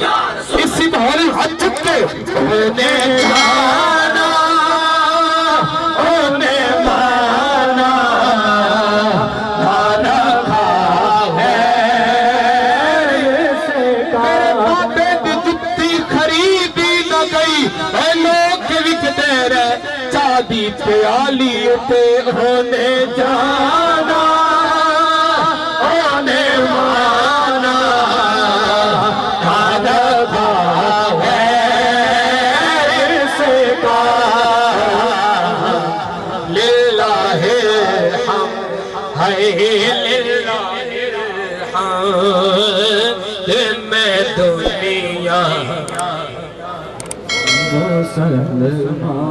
اسی بھولی حجت کے ہونے جانا ہونے مانا مانا ہے میرے بابے دی جتی خریدی نہ گئی اے لوگ وکتے رہے چادی پیالی تے ہونے جانا ہونے مانا میں دنیا مسلمان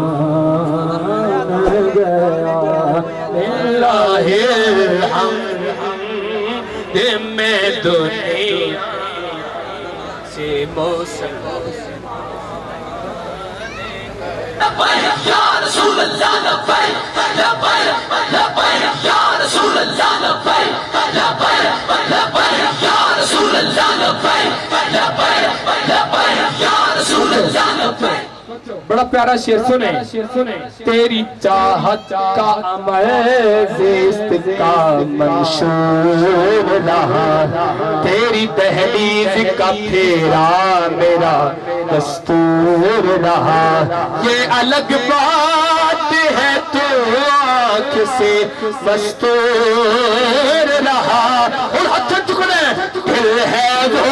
گیا للہ الحمد میں دنیا سے مسلمان لبیک یا رسول اللہ لبیک لبیک لبیک یا رسول اللہ لبیک لبیک لبیک یا رسول اللہ لبیک لبیک لبیک یا رسول اللہ لبیک۔ بڑا پیارا شعر سنیں، تیری چاہت کا عمل زیست کا منشور رہا، تیری دہلیز کا پھیرا میرا دستور رہا، یہ الگ بات ہے تو آنکھ سے مستور رہا، اور ہاتھ چکنے دل ہے وہ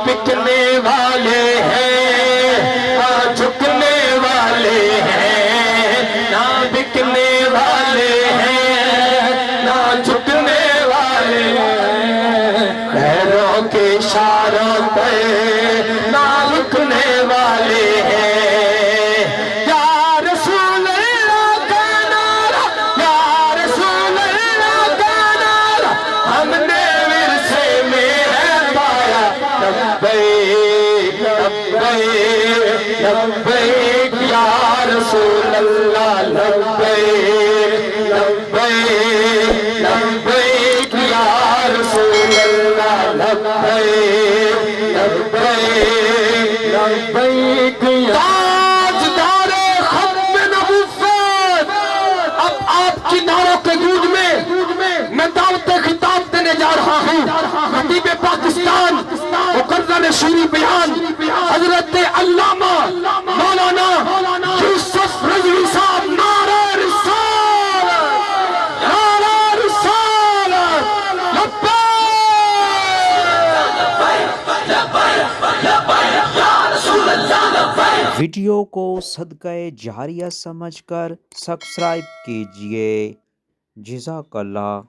بکنے والے ہیں جھکنے والے ہیں، نہ بکنے والے ہیں نہ جھکنے والے ہیں، پیروں کے اشاروں پہ نہ رکنے والے ہیں، یا رسول اللہ کا نعرہ یا رسول اللہ کا نعرہ ہم نے ورثے میں پایا، لبیک لبیک لبیک یا رسول اللہ لبیک لبیک لبیک یا رسول اللہ لبیک لبیک لبیک تاجدار ختم نبوت، اب آپ کی نعروں کے گونج میں دعوت خطاب دینے جا رہا ہوں۔ خطیب پاکستان مقرر شیریں بیان حضرت علامہ مولانا یوسف رضوی صاحب، نعرہ رسالت نعرہ رسالت لبیک۔ ویڈیو کو صدقہ جاریہ سمجھ کر سبسکرائب کیجئے۔ جزاک اللہ۔